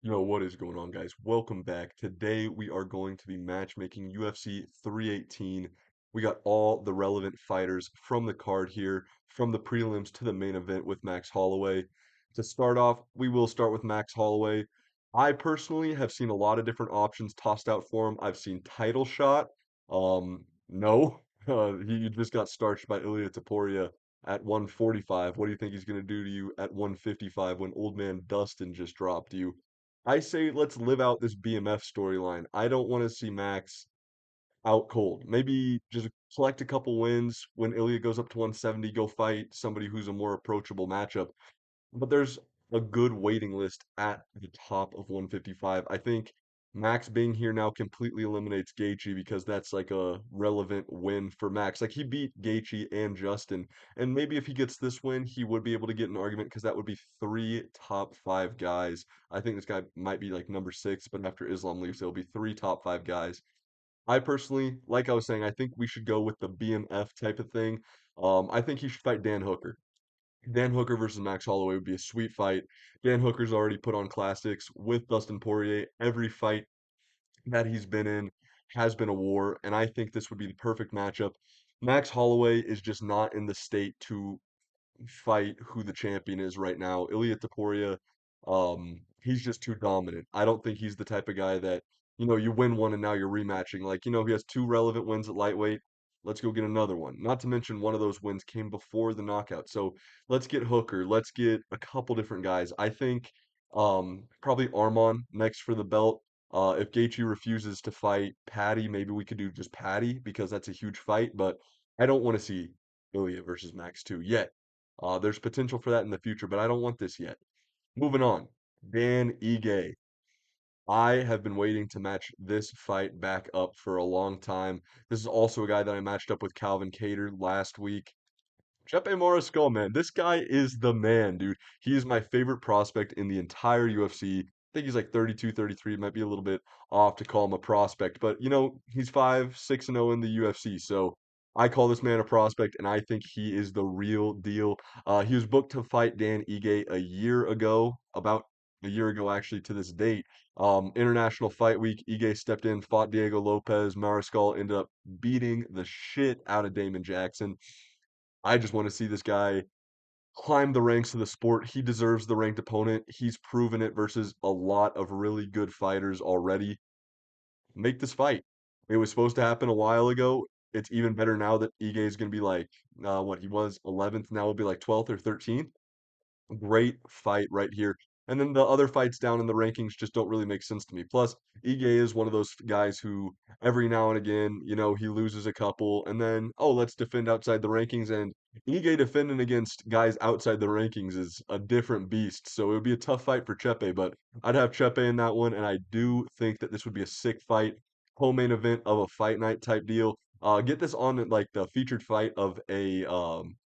Yo, what is going on, guys? Welcome back. Today we are going to be matchmaking UFC 318. We got all the relevant fighters from the card here, from the prelims to the main event with Max Holloway. To start off, we will start with Max Holloway. I personally have seen a lot of different options tossed out for him. I've seen title shot. No, he just got starched by Ilya Topuria at 145. What do you think he's going to do to you at 155 when old man Dustin just dropped you? I say let's live out this BMF storyline. I don't want to see Max out cold. Maybe just collect a couple wins when Ilya goes up to 170, go fight somebody who's a more approachable matchup. But there's a good waiting list at the top of 155. I think Max being here now completely eliminates Gaethje because that's like a relevant win for Max. Like he beat Gaethje and Justin, and maybe if he gets this win, he would be able to get an argument because that would be three top five guys. I think this guy might be like number six, but after Islam leaves, it'll be three top five guys. I personally, like I was saying, I think we should go with the BMF type of thing. I think he should fight Dan Hooker. Dan Hooker versus Max Holloway would be a sweet fight. Dan Hooker's already put on classics with Dustin Poirier. Every fight that he's been in has been a war, and I think this would be the perfect matchup. Max Holloway is just not in the state to fight who the champion is right now. Ilya Topuria, he's just too dominant. I don't think he's the type of guy that, you win one and now you're rematching. Like, he has two relevant wins at lightweight. Let's go get another one. Not to mention one of those wins came before the knockout. So let's get Hooker. Let's get a couple different guys. I think probably Arman next for the belt. If Gaethje refuses to fight Patty, maybe we could do just Patty because that's a huge fight. But I don't want to see Ilya versus Max 2 yet. There's potential for that in the future, but I don't want this yet. Moving on. Dan Ige. I have been waiting to match this fight back up for a long time. This is also a guy that I matched up with Calvin Cater last week. Chepe Mariscal, man, this guy is the man, dude. He is my favorite prospect in the entire UFC. I think he's like 32, 33. Might be a little bit off to call him a prospect, but he's 5, 6 and 0 in the UFC. So I call this man a prospect, and I think he is the real deal. He was booked to fight Dan Ige a year ago, about a year ago actually to this date. International Fight Week, Ige stepped in, fought Diego Lopez. Mariscal ended up beating the shit out of Damon Jackson. I just want to see this guy climb the ranks of the sport. He deserves the ranked opponent. He's proven it versus a lot of really good fighters already. Make this fight. It was supposed to happen a while ago. It's even better now that Ige is going to be like, what he was 11th, now will be like 12th or 13th. Great fight right here. And then the other fights down in the rankings just don't really make sense to me. Plus, Ige is one of those guys who every now and again, he loses a couple and then, oh, let's defend outside the rankings. And Ige defending against guys outside the rankings is a different beast. So it would be a tough fight for Chepe, but I'd have Chepe in that one. And I do think that this would be a sick fight, co-main event of a fight night type deal. Get this on like the featured fight of a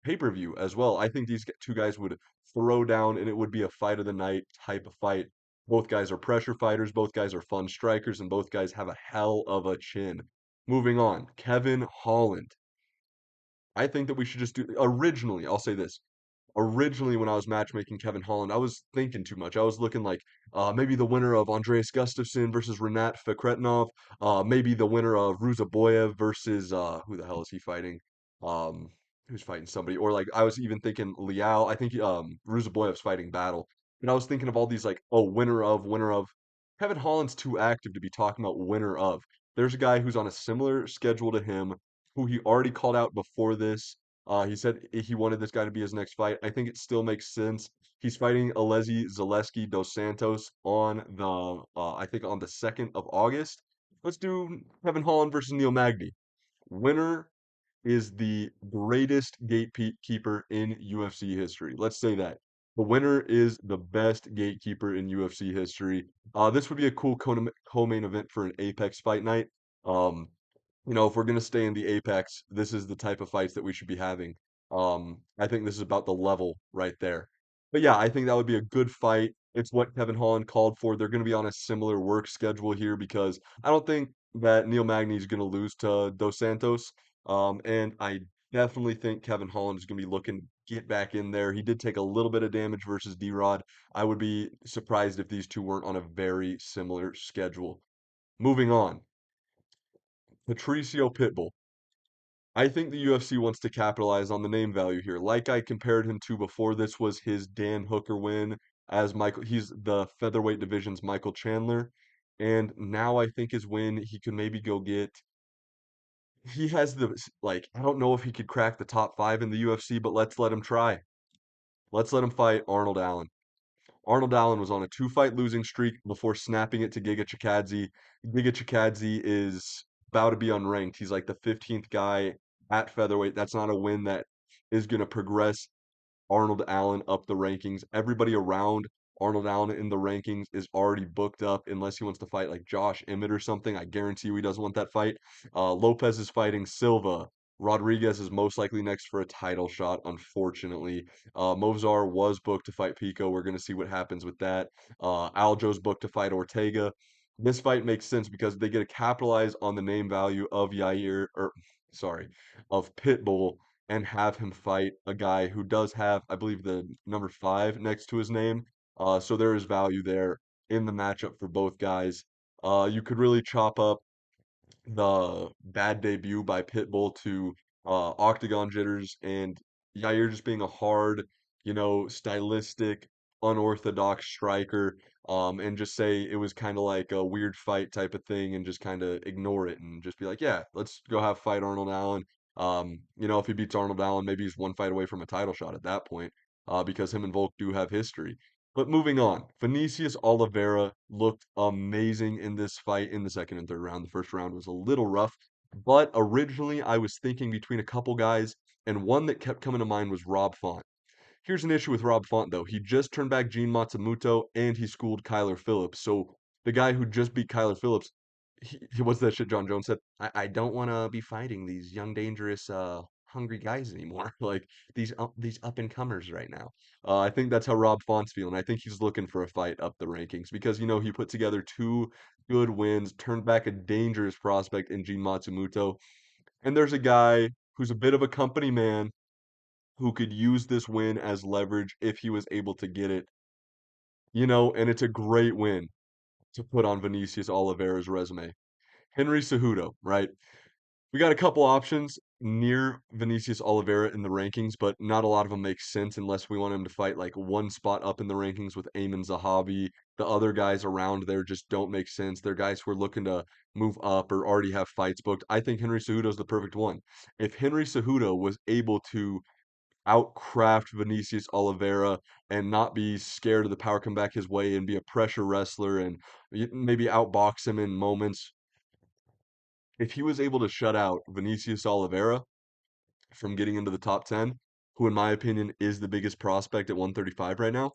pay-per-view as well. I think these two guys would throw down and it would be a fight of the night type of fight. Both guys are pressure fighters, both guys are fun strikers, and both guys have a hell of a chin. Moving on, Kevin Holland. I think that we should just do originally, I'll say this. Originally, when I was matchmaking Kevin Holland, I was thinking too much. I was looking like maybe the winner of Andreas Gustafsson versus Renat Fakretnov, maybe the winner of Ruzaboyev versus who the hell is he fighting? Who's fighting somebody? Or like I was even thinking Liao. I think Ruzaboyev's fighting Battle. And I was thinking of all these like, oh, winner of. Kevin Holland's too active to be talking about winner of. There's a guy who's on a similar schedule to him, who he already called out before this. He said he wanted this guy to be his next fight. I think it still makes sense. He's fighting Alesi Zaleski dos Santos on I think on the 2nd of August. Let's do Kevin Holland versus Neil Magny. Winner is the greatest gatekeeper in UFC history. Let's say that. The winner is the best gatekeeper in UFC history. This would be a cool co-main event for an Apex fight night. Um, if we're gonna stay in the apex, this is the type of fights that we should be having. I think this is about the level right there. But yeah, I think that would be a good fight. It's what Kevin Holland called for. They're gonna be on a similar work schedule here because I don't think that Neil Magny is gonna lose to Dos Santos. And I Definitely think Kevin Holland is going to be looking to get back in there. He did take a little bit of damage versus D-Rod. I would be surprised if these two weren't on a very similar schedule. Moving on, Patricio Pitbull. I think the UFC wants to capitalize on the name value here. Like I compared him to before, this was his Dan Hooker win as Michael. He's the featherweight division's Michael Chandler. And now I think his win, he could maybe go get. He has like, I don't know if he could crack the top five in the UFC, but let's let him try. Let's let him fight Arnold Allen. Arnold Allen was on a two-fight losing streak before snapping it to Giga Chikadze. Giga Chikadze is about to be unranked. He's like the 15th guy at featherweight. That's not a win that is going to progress Arnold Allen up the rankings. Everybody around Arnold Allen in the rankings is already booked up unless he wants to fight like Josh Emmett or something. I guarantee you he doesn't want that fight. Lopez is fighting Silva. Rodriguez is most likely next for a title shot, unfortunately. Movzar was booked to fight Pico. We're going to see what happens with that. Aljo's booked to fight Ortega. This fight makes sense because they get to capitalize on the name value of Yair, or sorry, of Pitbull and have him fight a guy who does have, I believe, the number five next to his name. So there is value there in the matchup for both guys. You could really chop up the bad debut by Pitbull to Octagon jitters and Yair just being a hard, stylistic, unorthodox striker, and just say it was kind of like a weird fight type of thing and just kind of ignore it and just be like, yeah, let's go have fight Arnold Allen. If he beats Arnold Allen, maybe he's one fight away from a title shot at that point, because him and Volk do have history. But moving on, Vinicius Oliveira looked amazing in this fight in the second and third round. The first round was a little rough, but originally I was thinking between a couple guys, and one that kept coming to mind was Rob Font. Here's an issue with Rob Font, though. He just turned back Gene Matsumoto and he schooled Kyler Phillips. So the guy who just beat Kyler Phillips, what's that shit John Jones said? I don't want to be fighting these young, dangerous, hungry guys anymore. Like these up and comers right now. I think that's how Rob Font's feeling. I think he's looking for a fight up the rankings because he put together two good wins, turned back a dangerous prospect in Gene Matsumoto, and there's a guy who's a bit of a company man who could use this win as leverage if he was able to get it, and it's a great win to put on Vinicius Oliveira's resume. Henry Cejudo, right? We got a couple options near Vinicius Oliveira in the rankings, but not a lot of them make sense unless we want him to fight like one spot up in the rankings with Ayman Zahabi. The other guys around there just don't make sense. They're guys who are looking to move up or already have fights booked. I think Henry Cejudo is the perfect one. If Henry Cejudo was able to outcraft Vinicius Oliveira and not be scared of the power come back his way and be a pressure wrestler and maybe outbox him in moments. If he was able to shut out Vinicius Oliveira from getting into the top 10, who in my opinion is the biggest prospect at 135 right now,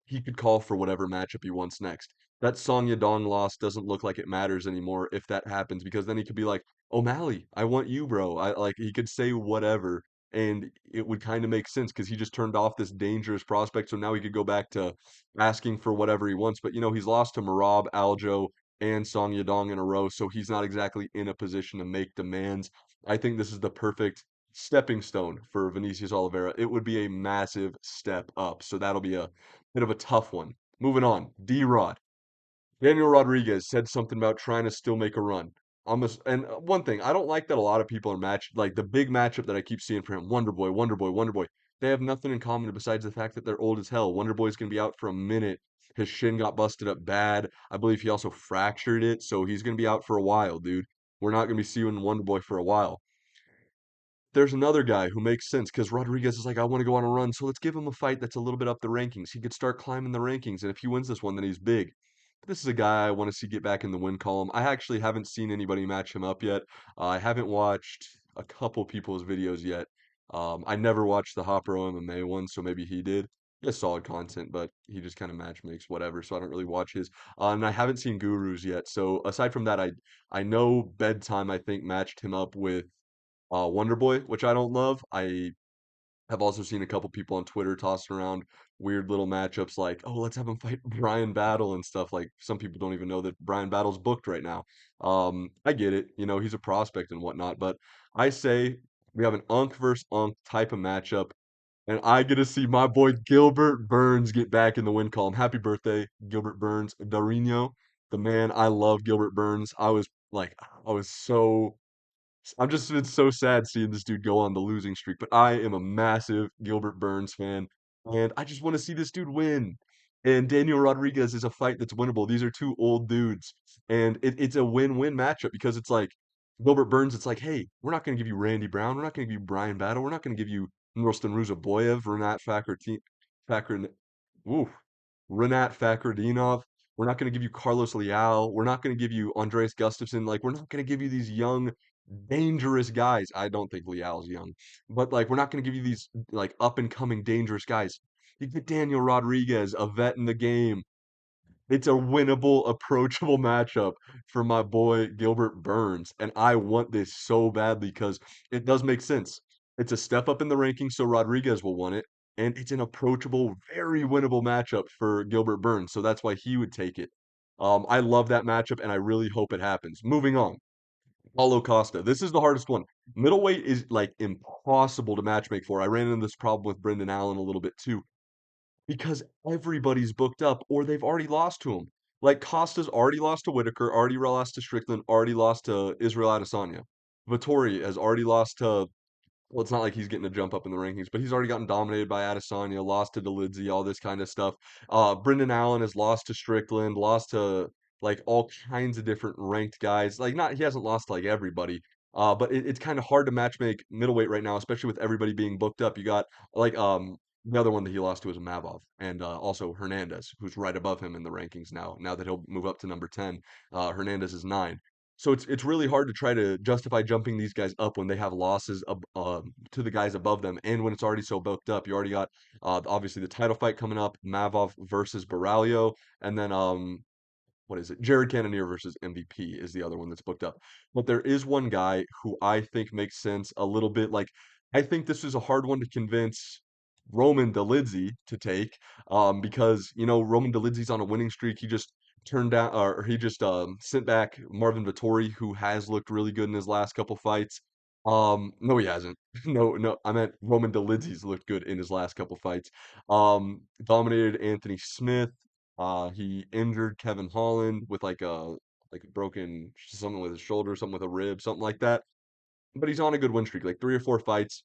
he could call for whatever matchup he wants next. That Song Yadong loss doesn't look like it matters anymore if that happens because then he could be like, O'Malley, I want you, bro. I like he could say whatever and it would kind of make sense because he just turned off this dangerous prospect. So now he could go back to asking for whatever he wants. But he's lost to Marab, Aljo, and Song Yadong in a row, so he's not exactly in a position to make demands. I think this is the perfect stepping stone for Vinicius Oliveira. It would be a massive step up. So that'll be a bit of a tough one. Moving on, D-Rod. Daniel Rodriguez said something about trying to still make a run. Almost, and one thing, I don't like that a lot of people are like the big matchup that I keep seeing for him, Wonder Boy, Wonder Boy, Wonder Boy. They have nothing in common besides the fact that they're old as hell. Wonder Boy's gonna be out for a minute. His shin got busted up bad. I believe he also fractured it, so he's gonna be out for a while, dude. We're not gonna be seeing Wonder Boy for a while. There's another guy who makes sense because Rodriguez is like, I want to go on a run, so let's give him a fight that's a little bit up the rankings. He could start climbing the rankings, and if he wins this one, then he's big. This is a guy I want to see get back in the win column. I actually haven't seen anybody match him up yet. I haven't watched a couple people's videos yet. I never watched the Hopper MMA one, so maybe he did. He has solid content, but he just kind of match makes whatever, so I don't really watch his. And I haven't seen Gurus yet. So aside from that, I know Bedtime I think matched him up with Wonder Boy, which I don't love. I have also seen a couple people on Twitter tossing around weird little matchups like, oh, let's have him fight Brian Battle and stuff. Like some people don't even know that Brian Battle's booked right now. I get it, he's a prospect and whatnot, but I say We have an Unk versus Unk type of matchup, and I get to see my boy Gilbert Burns get back in the win column. Happy birthday, Gilbert Burns, Darino, the man. I love Gilbert Burns. Like, I was so I'm just been so sad seeing this dude go on the losing streak, but I am a massive Gilbert Burns fan, and I just want to see this dude win. And Daniel Rodriguez is a fight that's winnable. These are two old dudes, and it's a win-win matchup because it's like Gilbert Burns. It's like, hey, we're not going to give you Randy Brown. We're not going to give you Brian Battle. We're not going to give you Nurslan Ruzaboyev, Renat Fakir, Oof, Renat Fakhretdinov. We're not going to give you Carlos Leal. We're not going to give you Andreas Gustafsson. Like, we're not going to give you these young dangerous guys. I don't think Leal's young, but like we're not going to give you these like up and coming dangerous guys. You get Daniel Rodriguez, a vet in the game. It's a winnable, approachable matchup for my boy Gilbert Burns, and I want this so badly because it does make sense. It's a step up in the rankings, so Rodriguez will want it, and it's an approachable, very winnable matchup for Gilbert Burns, so that's why he would take it. I love that matchup, and I really hope it happens. Moving on. Paulo Costa. This is the hardest one. Middleweight is like impossible to matchmake for. I ran into this problem with Brendan Allen a little bit too because everybody's booked up or they've already lost to him. Like Costa's already lost to Whitaker, already lost to Strickland, already lost to Israel Adesanya. Vittori has already lost to well, it's not like he's getting a jump up in the rankings, but he's already gotten dominated by Adesanya, lost to Delidze, all this kind of stuff. Brendan Allen has lost to Strickland, lost to like all kinds of different ranked guys. Like not he hasn't lost to like everybody. But it's kind of hard to matchmake middleweight right now, especially with everybody being booked up. You got like the other one that he lost to was Mavov, and also Hernandez, who's right above him in the rankings now. Now that he'll move up to number 10, Hernandez is 9. So it's really hard to try to justify jumping these guys up when they have losses to the guys above them, and when it's already so booked up. You already got obviously the title fight coming up, Mavov versus Baralio, and then what is it? Jared Cannonier versus MVP is the other one that's booked up. But there is one guy who I think makes sense a little bit. Like I think this is a hard one to convince Roman Dolidze to take, because Roman Dolidze's on a winning streak. He just turned down, or he just sent back Marvin Vettori, who has looked really good in his last couple fights. No, he hasn't. No, no, I meant Roman Dolidze's looked good in his last couple fights. Dominated Anthony Smith. He injured Kevin Holland with like a broken something with his shoulder, something with a rib, something like that. But he's on a good win streak, like 3 or 4 fights.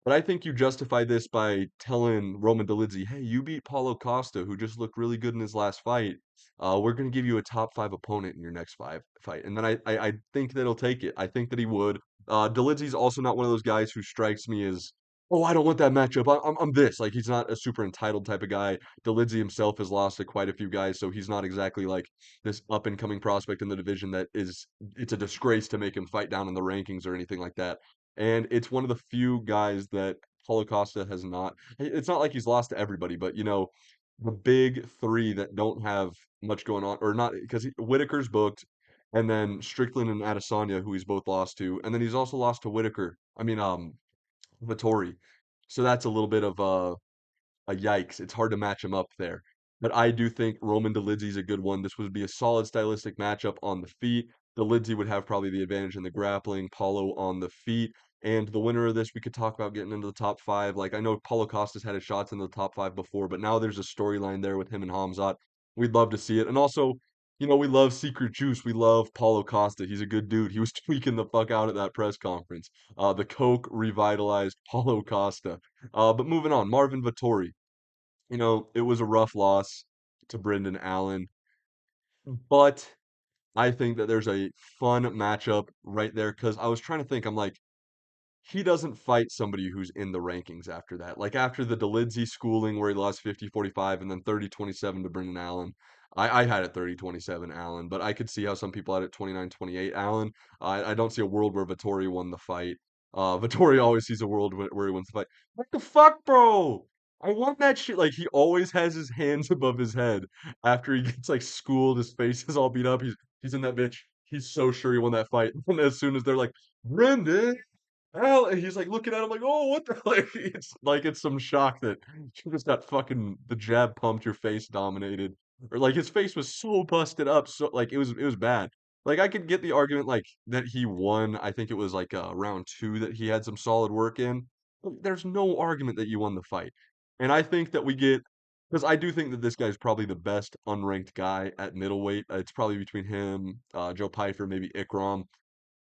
But I think you justify this by telling Roman Dolidze, "Hey, you beat Paulo Costa, who just looked really good in his last fight. We're going to give you a top 5 opponent in your next fight." And then I think that he'll take it. I think that he would. Dolidze's also not one of those guys who strikes me as, "Oh, I don't want that matchup. I'm this." Like he's not a super entitled type of guy. Dolidze himself has lost to quite a few guys, so he's not exactly like this up and coming prospect in the division that is. It's a disgrace to make him fight down in the rankings or anything like that. And it's one of the few guys that Paulo Costa has not. It's not like he's lost to everybody, but the big three that don't have much going on, or not, because Whitaker's booked, and then Strickland and Adesanya, who he's both lost to, and then he's also lost to Whitaker. I mean, Vittori. So that's a little bit of a yikes. It's hard to match him up there. But I do think Roman Dolidze's a good one. This would be a solid stylistic matchup on the feet. Dolidze would have probably the advantage in the grappling, Paulo on the feet. And the winner of this, we could talk about getting into the top 5. Like I know Paulo Costa's had his shots into the top 5 before, but now there's a storyline there with him and Hamzat. We'd love to see it. And also, we love Secret Juice. We love Paulo Costa. He's a good dude. He was tweaking the fuck out at that press conference. The Coke revitalized Paulo Costa. But moving on, Marvin Vettori. It was a rough loss to Brendan Allen, but I think that there's a fun matchup right there because I was trying to think, I'm like, he doesn't fight somebody who's in the rankings after that. Like after the Dolidze schooling where he lost 50-45 and then 30-27 to Brendan Allen. I had it 30-27 Allen, but I could see how some people had it 29-28 Allen. I don't see a world where Vittori won the fight. Vittori always sees a world where he wins the fight. What the fuck, bro? I want that shit. Like he always has his hands above his head after he gets like schooled. His face is all beat up. He's in that bitch. He's so sure he won that fight. And as soon as they're like, Brendan, hell, and he's like looking at him like, "Oh, what the?" It's some shock that you just got fucking the jab pumped, your face dominated, or like his face was so busted up, so like it was bad. Like, I could get the argument, like, that he won. I think it was, like, round 2 that he had some solid work in. But there's no argument that you won the fight. And I think that we get, because I do think that this guy's probably the best unranked guy at middleweight. It's probably between him, Joe Pyfer, maybe Ikram.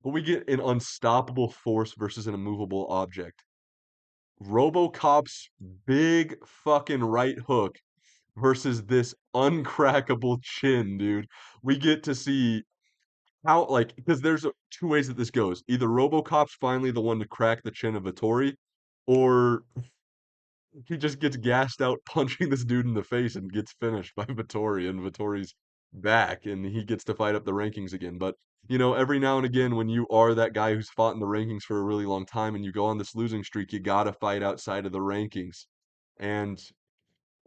But we get an unstoppable force versus an immovable object. RoboCop's big fucking right hook versus this uncrackable chin, dude. We get to see how, like, because there's two ways that this goes. Either RoboCop's finally the one to crack the chin of Vittori, or he just gets gassed out punching this dude in the face and gets finished by Vittori, and Vittori's back, and he gets to fight up the rankings again. But, every now and again, when you are that guy who's fought in the rankings for a really long time and you go on this losing streak, you gotta fight outside of the rankings. And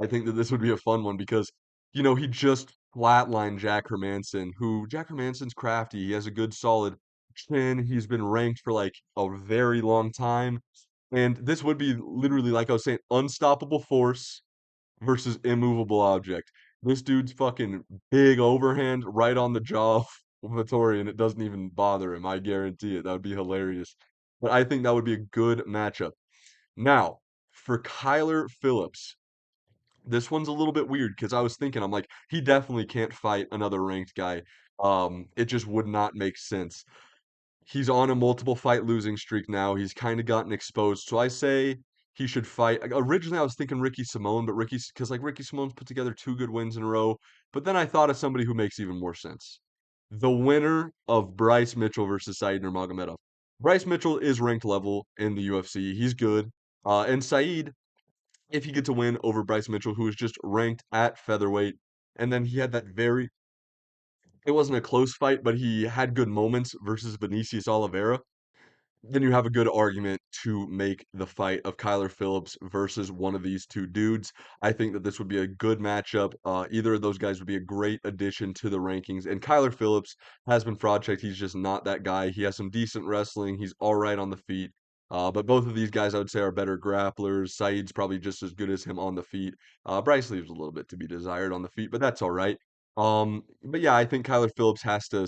I think that this would be a fun one because, he just flatlined Jack Hermanson, who Jack Hermanson's crafty. He has a good solid chin. He's been ranked for like a very long time. And this would be literally, like I was saying, unstoppable force versus immovable object. This dude's fucking big overhand right on the jaw of Vittori, and it doesn't even bother him. I guarantee it. That would be hilarious. But I think that would be a good matchup. Now, for Kyler Phillips, this one's a little bit weird because I was thinking, I'm like, he definitely can't fight another ranked guy. It just would not make sense. He's on a multiple fight losing streak now. He's kind of gotten exposed. So I say he should fight. Originally, I was thinking Ricky Simone, but because like Ricky Simone's put together 2 good wins in a row. But then I thought of somebody who makes even more sense. The winner of Bryce Mitchell versus Said Nurmagomedov. Bryce Mitchell is ranked level in the UFC. He's good. And Said, if he gets a win over Bryce Mitchell, who is just ranked at featherweight, and then he had that very, it wasn't a close fight, but he had good moments versus Vinicius Oliveira, then you have a good argument to make the fight of Kyler Phillips versus one of these two dudes. I think that this would be a good matchup. Either of those guys would be a great addition to the rankings. And Kyler Phillips has been fraud checked. He's just not that guy. He has some decent wrestling. He's all right on the feet. But both of these guys, I would say, are better grapplers. Saeed's probably just as good as him on the feet. Bryce leaves a little bit to be desired on the feet, but that's all right. But yeah, I think Kyler Phillips has to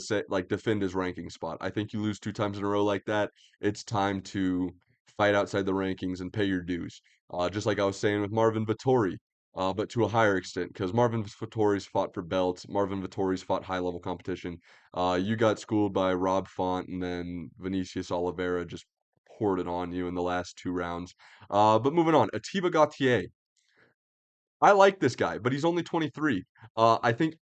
defend his ranking spot. I think you lose 2 times in a row like that, it's time to fight outside the rankings and pay your dues. Just like I was saying with Marvin Vittori, but to a higher extent, because Marvin Vittori's fought for belts, Marvin Vittori's fought high level competition. You got schooled by Rob Font, and then Vinicius Oliveira just poured it on you in the last 2 rounds. But moving on, Atiba Gautier. I like this guy, but he's only 23. I think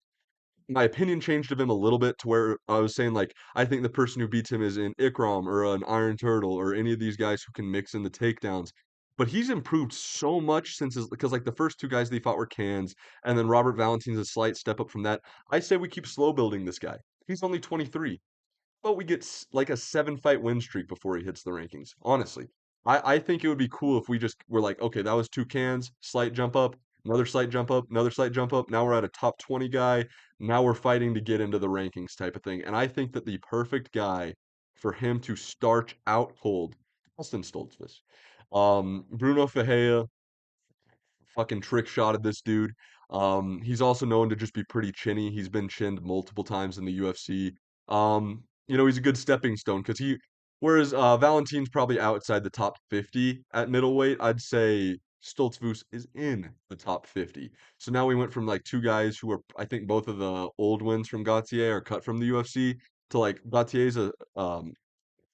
my opinion changed of him a little bit to where I was saying, like, I think the person who beats him is an Ikram or an Iron Turtle or any of these guys who can mix in the takedowns. But he's improved so much since his, because like the first 2 guys that he fought were cans, and then Robert Valentine's a slight step up from that. I say we keep slow building this guy. He's only 23, but we get like a 7 fight win streak before he hits the rankings. Honestly, I think it would be cool if we just were like, okay, that was 2 cans, slight jump up, another slight jump up, another slight jump up. Now we're at a top 20 guy. Now we're fighting to get into the rankings type of thing. And I think that the perfect guy for him to starch out cold, Austin Stoltzfus. Bruno Ferreira fucking trick shotted this dude. He's also known to just be pretty chinny. He's been chinned multiple times in the UFC. He's a good stepping stone because whereas Valentine's probably outside the top 50 at middleweight, I'd say Stoltzfus is in the top 50. So now we went from like 2 guys who are, I think both of the old wins from Gautier are cut from the UFC to like Gautier's a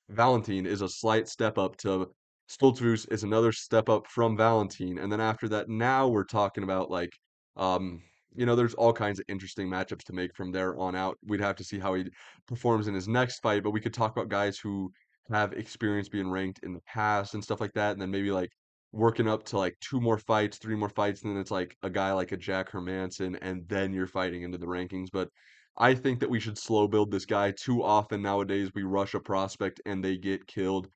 Valentine is a slight step up to Stoltzfus is another step up from Valentine. And then after that, now we're talking about like, um, there's all kinds of interesting matchups to make from there on out. We'd have to see how he performs in his next fight, but we could talk about guys who have experience being ranked in the past and stuff like that. And then maybe like working up to like 2 more fights, 3 more fights, and then it's like a guy like a Jack Hermanson, and then you're fighting into the rankings. But I think that we should slow build this guy. Too often nowadays we rush a prospect and they get killed.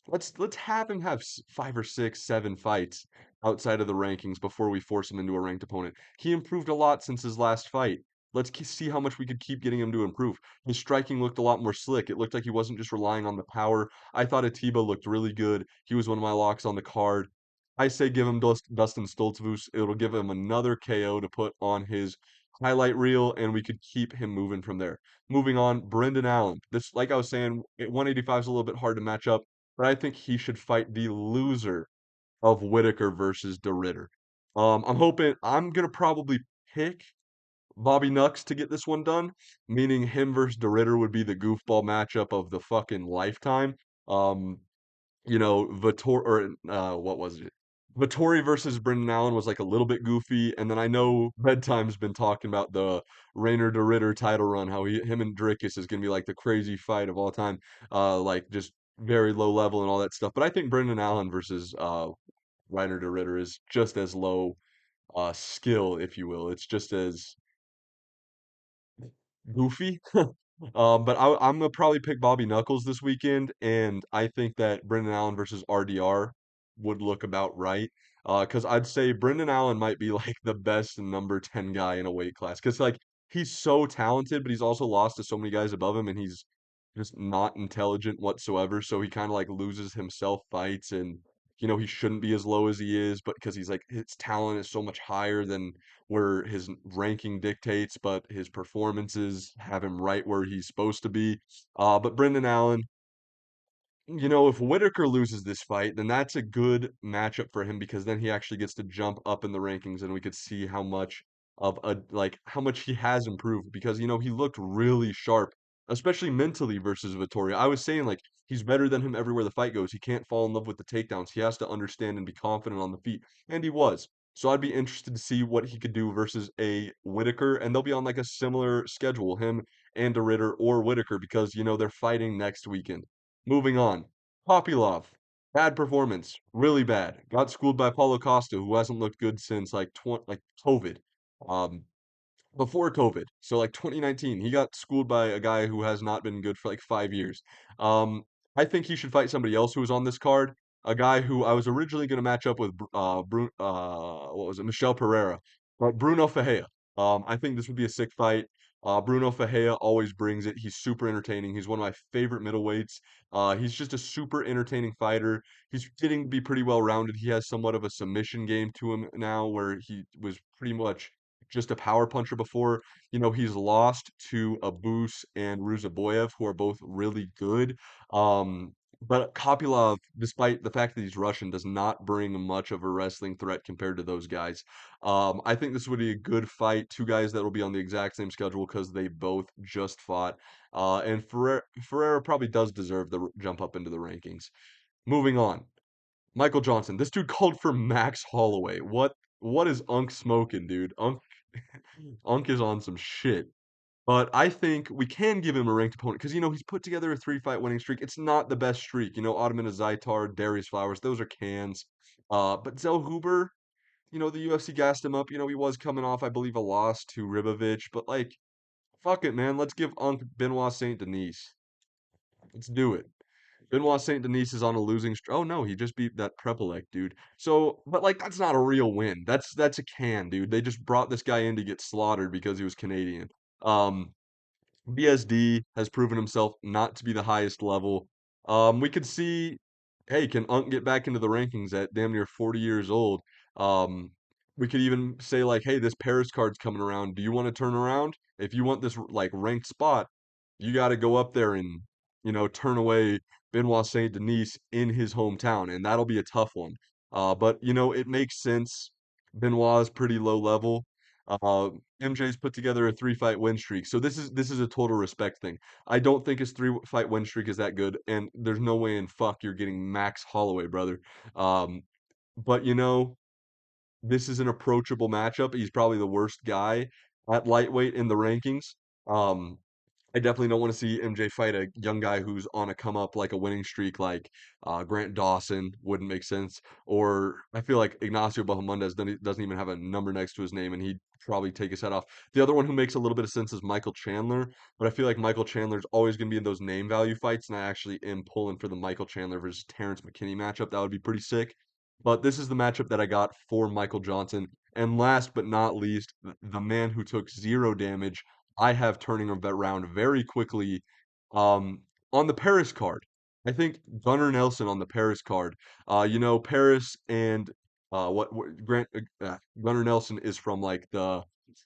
Let's have him have 5 or 6, 7 fights outside of the rankings before we force him into a ranked opponent. He improved a lot since his last fight. Let's see how much we could keep getting him to improve. His striking looked a lot more slick. It looked like he wasn't just relying on the power. I thought Atiba looked really good. He was one of my locks on the card. I say give him Dustin Stoltzfus. It'll give him another KO to put on his highlight reel, and we could keep him moving from there. Moving on, Brendan Allen. This, like I was saying, 185 is a little bit hard to match up, but I think he should fight the loser of Whitaker versus DeRitter. I'm gonna probably pick Bobby Nux to get this one done, meaning him versus DeRitter would be the goofball matchup of the fucking lifetime. Um, Vittor or what was it? Vittori versus Brendan Allen was like a little bit goofy, and then I know Bedtime's been talking about the Rainer DeRitter title run, how him and Drickus is gonna be like the crazy fight of all time, like just very low level and all that stuff. But I think Brendan Allen versus Reiner DeRitter is just as low skill, if you will. It's just as goofy. I'm gonna probably pick Bobby Knuckles this weekend, and I think that Brendan Allen versus RDR would look about right. Because I'd say Brendan Allen might be like the best number 10 guy in a weight class. Because like he's so talented, but he's also lost to so many guys above him, and he's just not intelligent whatsoever. So he kind of like loses himself fights, and he shouldn't be as low as he is, but because he's like his talent is so much higher than where his ranking dictates, but his performances have him right where he's supposed to be. But Brendan Allen, if Whitaker loses this fight, then that's a good matchup for him because then he actually gets to jump up in the rankings and we could see how much of a like how much he has improved because he looked really sharp, especially mentally versus Vittoria. I was saying like he's better than him everywhere the fight goes. He can't fall in love with the takedowns. He has to understand and be confident on the feet, and he was. So I'd be interested to see what he could do versus a Whitaker, and they'll be on like a similar schedule, him and a Ritter or Whitaker, because they're fighting next weekend. Moving on. Populov, bad performance, really bad. Got schooled by Paulo Costa, who hasn't looked good since like COVID. Um, Before COVID, so like 2019, he got schooled by a guy who has not been good for like 5 years. Um, I think he should fight somebody else who was on this card. A guy who I was originally going to match up with, what was it, Michel Pereira, but Bruno Fajea. I think this would be a sick fight. Bruno Fajea always brings it. He's super entertaining. He's one of my favorite middleweights. He's just a super entertaining fighter. He's getting to be pretty well rounded. He has somewhat of a submission game to him now, where he was pretty much just a power puncher before. He's lost to Abus and Ruzaboyev, who are both really good. But Kopylov, despite the fact that he's Russian, does not bring much of a wrestling threat compared to those guys. I think this would be a good fight. Two guys that will be on the exact same schedule because they both just fought. And Ferreira probably does deserve the jump up into the rankings. Moving on. Michael Johnson. This dude called for Max Holloway. What is Unk smoking, dude? Unk is on some shit. But I think we can give him a ranked opponent because he's put together a 3-fight winning streak. It's not the best streak. Ottoman Zaitar, Darius Flowers, those are cans. But Zell Huber, the UFC gassed him up. He was coming off, I believe, a loss to Ribovich. But like, fuck it, man. Let's give Unk Benoit Saint Denis. Let's do it. Benoit Saint Denis is on a losing streak. Oh no, he just beat that Prepelec dude. So, but like that's not a real win. That's a can, dude. They just brought this guy in to get slaughtered because he was Canadian. Um, BSD has proven himself not to be the highest level. We could see, hey, can Unk get back into the rankings at damn near 40 years old? Um, we could even say like, hey, this Paris card's coming around. Do you want to turn around? If you want this like ranked spot, you got to go up there and turn away Benoit Saint Denis in his hometown, and that'll be a tough one. But it makes sense. Benoit's pretty low level. Uh, MJ's put together a 3-fight win streak. So this is a total respect thing. I don't think his 3-fight win streak is that good, and there's no way in fuck you're getting Max Holloway, brother. Um, but this is an approachable matchup. He's probably the worst guy at lightweight in the rankings. Um, I definitely don't want to see MJ fight a young guy who's on a come up like a winning streak like Grant Dawson wouldn't make sense. Or I feel like Ignacio Bahamondes doesn't even have a number next to his name and he'd probably take his head off. The other one who makes a little bit of sense is Michael Chandler, but I feel like Michael Chandler's always going to be in those name value fights, and I actually am pulling for the Michael Chandler versus Terrence McKinney matchup. That would be pretty sick. But this is the matchup that I got for Michael Johnson. And last but not least, the man who took zero damage I have turning around very quickly. On the Paris card, I think Gunnar Nelson on the Paris card. Paris and what Grant Gunnar Nelson is from like the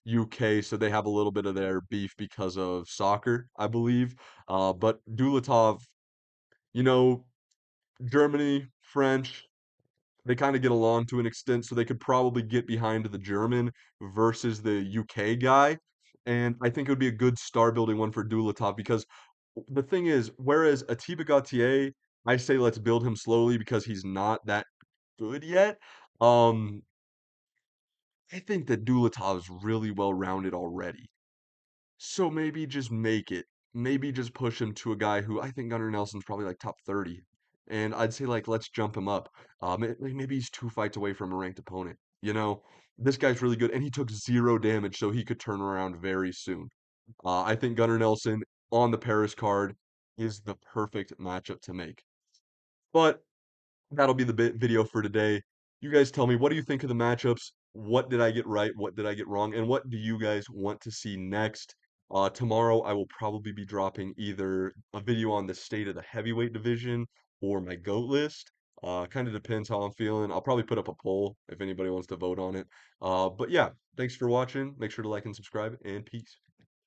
UK, so they have a little bit of their beef because of soccer, I believe. But Dulatov, you know, Germany, French, they kind of get along to an extent, so they could probably get behind the German versus the UK guy. And I think it would be a good star building one for Dulatov because the thing is, whereas Atiba Gautier, I say let's build him slowly because he's not that good yet. Um, I think that Dulatov's really well rounded already. So maybe just make it. Maybe just push him to a guy who I think Gunnar Nelson's probably like top 30. And I'd say like let's jump him up. Maybe he's 2 fights away from a ranked opponent. You know, this guy's really good, and he took 0 damage, so he could turn around very soon. I think Gunnar Nelson on the Paris card is the perfect matchup to make. But that'll be the video for today. You guys tell me, what do you think of the matchups? What did I get right? What did I get wrong? And what do you guys want to see next? Tomorrow, I will probably be dropping either a video on the state of the heavyweight division or my GOAT list. Kind of depends how I'm feeling. I'll probably put up a poll if anybody wants to vote on it. But yeah, thanks for watching. Make sure to like and subscribe, and peace.